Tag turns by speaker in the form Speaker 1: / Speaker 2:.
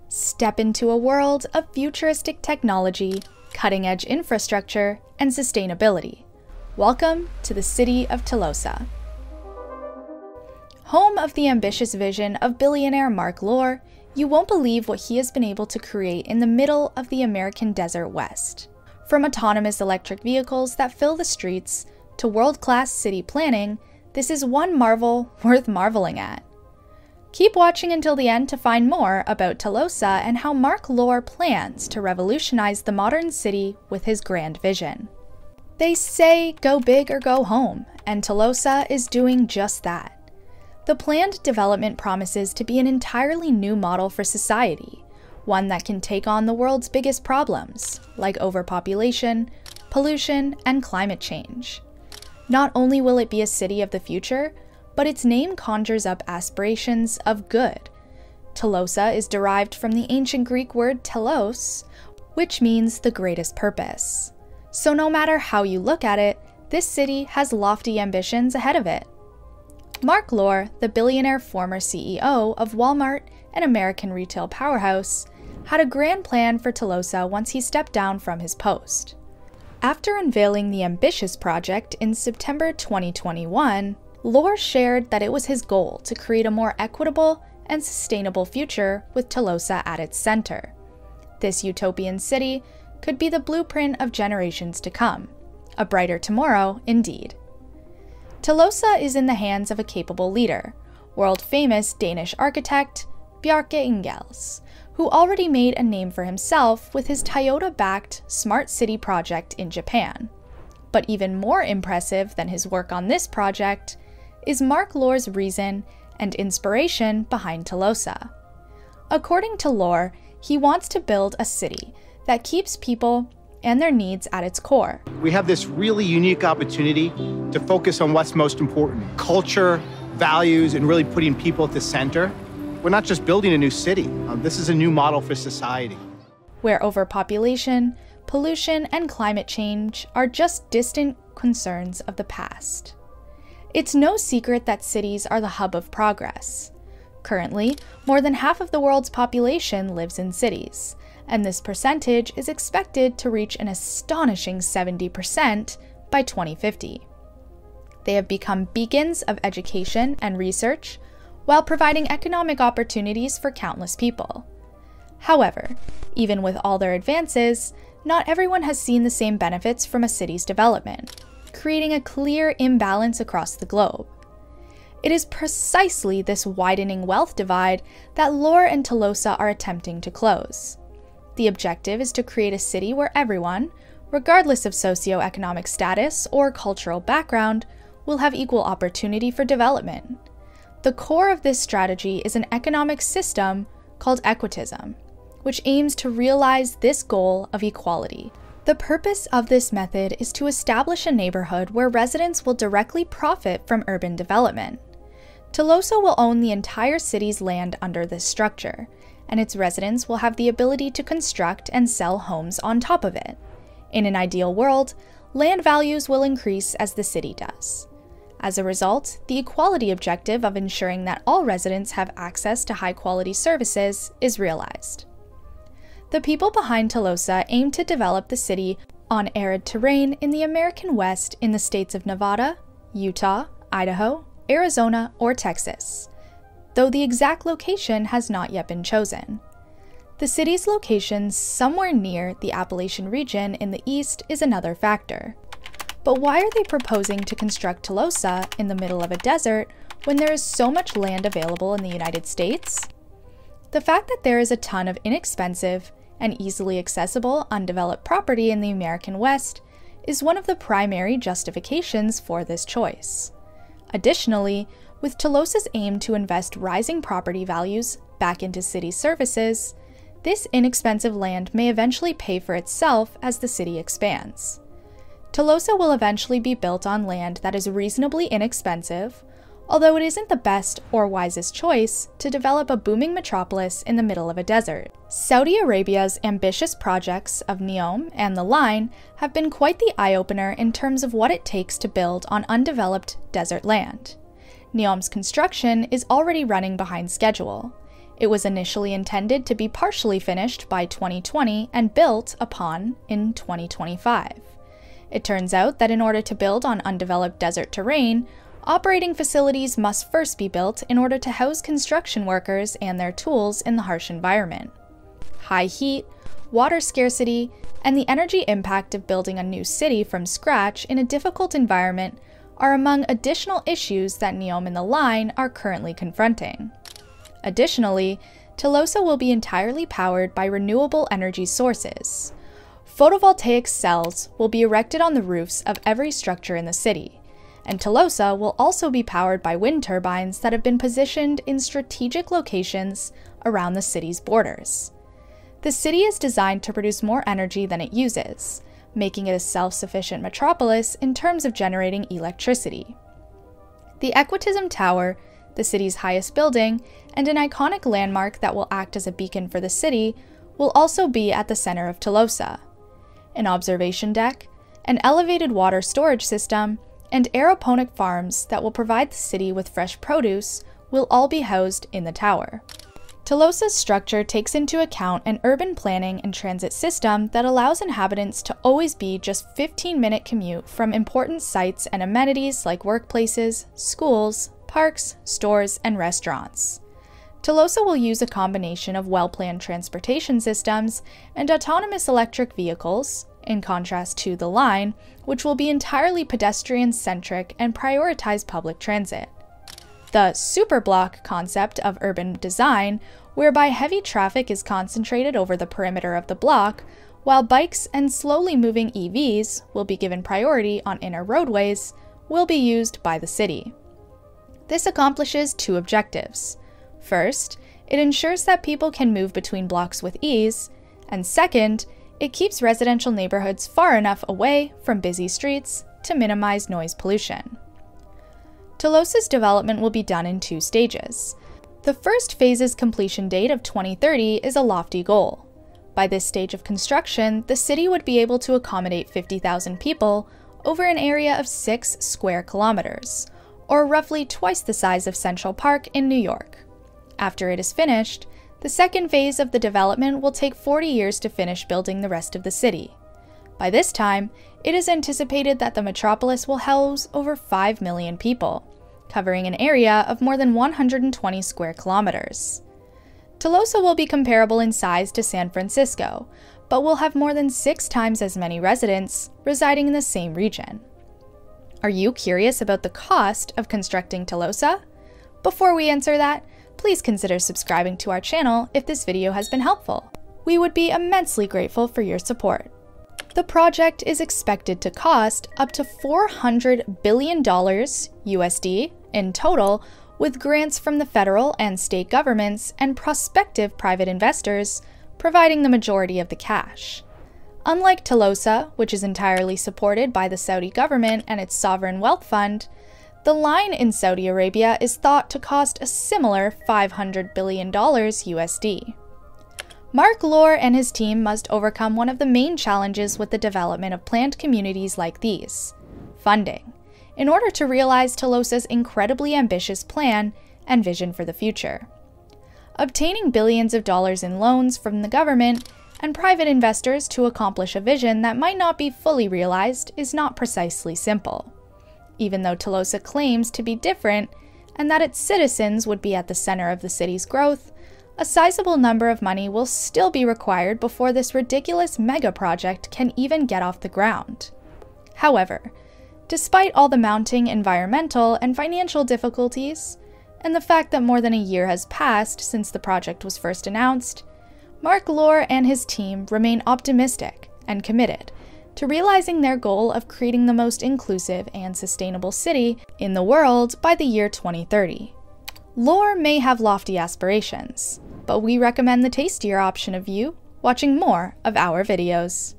Speaker 1: Step into a world of futuristic technology, cutting-edge infrastructure, and sustainability. Welcome to the city of Telosa. Home of the ambitious vision of billionaire Marc Lore, you won't believe what he has been able to create in the middle of the American desert West. From autonomous electric vehicles that fill the streets to world-class city planning, this is one marvel worth marveling at. Keep watching until the end to find more about Telosa and how Marc Lore plans to revolutionize the modern city with his grand vision. They say go big or go home, and Telosa is doing just that. The planned development promises to be an entirely new model for society, one that can take on the world's biggest problems, like overpopulation, pollution, and climate change. Not only will it be a city of the future, but its name conjures up aspirations of good. Telosa is derived from the ancient Greek word telos, which means the greatest purpose. So no matter how you look at it, this city has lofty ambitions ahead of it. Marc Lore, the billionaire former CEO of Walmart, an American retail powerhouse, had a grand plan for Telosa once he stepped down from his post. After unveiling the ambitious project in September 2021, Lore shared that it was his goal to create a more equitable and sustainable future with Telosa at its center. This utopian city could be the blueprint of generations to come. A brighter tomorrow, indeed. Telosa is in the hands of a capable leader, world-famous Danish architect Bjarke Ingels, who already made a name for himself with his Toyota-backed Smart City project in Japan. But even more impressive than his work on this project is Marc Lore's reason and inspiration behind Telosa. According to Lore, he wants to build a city that keeps people and their needs at its core.
Speaker 2: We have this really unique opportunity to focus on what's most important: culture, values, and really putting people at the center. We're not just building a new city. This is a new model for society.
Speaker 1: Where overpopulation, pollution, and climate change are just distant concerns of the past. It's no secret that cities are the hub of progress. Currently, more than half of the world's population lives in cities, and this percentage is expected to reach an astonishing 70% by 2050. They have become beacons of education and research, while providing economic opportunities for countless people. However, even with all their advances, not everyone has seen the same benefits from a city's development, creating a clear imbalance across the globe. It is precisely this widening wealth divide that Lore and Telosa are attempting to close. The objective is to create a city where everyone, regardless of socioeconomic status or cultural background, will have equal opportunity for development. The core of this strategy is an economic system called equitism, which aims to realize this goal of equality. The purpose of this method is to establish a neighborhood where residents will directly profit from urban development. Telosa will own the entire city's land under this structure, and its residents will have the ability to construct and sell homes on top of it. In an ideal world, land values will increase as the city does. As a result, the equality objective of ensuring that all residents have access to high-quality services is realized. The people behind Telosa aim to develop the city on arid terrain in the American West in the states of Nevada, Utah, Idaho, Arizona, or Texas, though the exact location has not yet been chosen. The city's location somewhere near the Appalachian region in the east is another factor. But why are they proposing to construct Telosa in the middle of a desert when there is so much land available in the United States? The fact that there is a ton of inexpensive and easily accessible undeveloped property in the American West is one of the primary justifications for this choice. Additionally, with Telosa's aim to invest rising property values back into city services, this inexpensive land may eventually pay for itself as the city expands. Telosa will eventually be built on land that is reasonably inexpensive, although it isn't the best or wisest choice to develop a booming metropolis in the middle of a desert. Saudi Arabia's ambitious projects of NEOM and the Line have been quite the eye-opener in terms of what it takes to build on undeveloped desert land. NEOM's construction is already running behind schedule. It was initially intended to be partially finished by 2020 and built upon in 2025. It turns out that in order to build on undeveloped desert terrain, operating facilities must first be built in order to house construction workers and their tools in the harsh environment. High heat, water scarcity, and the energy impact of building a new city from scratch in a difficult environment are among additional issues that Neom and the line are currently confronting. Additionally, Telosa will be entirely powered by renewable energy sources. Photovoltaic cells will be erected on the roofs of every structure in the city, and Telosa will also be powered by wind turbines that have been positioned in strategic locations around the city's borders. The city is designed to produce more energy than it uses, making it a self-sufficient metropolis in terms of generating electricity. The Equitism Tower, the city's highest building, and an iconic landmark that will act as a beacon for the city, will also be at the center of Telosa. An observation deck, an elevated water storage system, and aeroponic farms that will provide the city with fresh produce will all be housed in the tower. Telosa's structure takes into account an urban planning and transit system that allows inhabitants to always be just 15-minute commute from important sites and amenities like workplaces, schools, parks, stores, and restaurants. Telosa will use a combination of well-planned transportation systems and autonomous electric vehicles, in contrast to the line, which will be entirely pedestrian-centric and prioritize public transit. The superblock concept of urban design, whereby heavy traffic is concentrated over the perimeter of the block, while bikes and slowly moving EVs will be given priority on inner roadways, will be used by the city. This accomplishes two objectives. First, it ensures that people can move between blocks with ease, and second, it keeps residential neighborhoods far enough away from busy streets to minimize noise pollution. Telosa's development will be done in two stages. The first phase's completion date of 2030 is a lofty goal. By this stage of construction, the city would be able to accommodate 50,000 people over an area of 6 square kilometers, or roughly twice the size of Central Park in New York. After it is finished, the second phase of the development will take 40 years to finish building the rest of the city. By this time, it is anticipated that the metropolis will house over 5 million people, covering an area of more than 120 square kilometers. Telosa will be comparable in size to San Francisco, but will have more than 6 times as many residents residing in the same region. Are you curious about the cost of constructing Telosa? Before we answer that, please consider subscribing to our channel if this video has been helpful. We would be immensely grateful for your support. The project is expected to cost up to $400 billion USD in total, with grants from the federal and state governments and prospective private investors providing the majority of the cash. Unlike Telosa, which is entirely supported by the Saudi government and its sovereign wealth fund, the line in Saudi Arabia is thought to cost a similar $500 billion USD. Marc Lore and his team must overcome one of the main challenges with the development of planned communities like these: funding, in order to realize Telosa's incredibly ambitious plan and vision for the future. Obtaining billions of dollars in loans from the government and private investors to accomplish a vision that might not be fully realized is not precisely simple. Even though Telosa claims to be different and that its citizens would be at the center of the city's growth, a sizable number of money will still be required before this ridiculous mega project can even get off the ground. However, despite all the mounting environmental and financial difficulties, and the fact that more than a year has passed since the project was first announced, Marc Lore and his team remain optimistic and committed to realizing their goal of creating the most inclusive and sustainable city in the world by the year 2030. Lore may have lofty aspirations, but we recommend the tastier option of you watching more of our videos.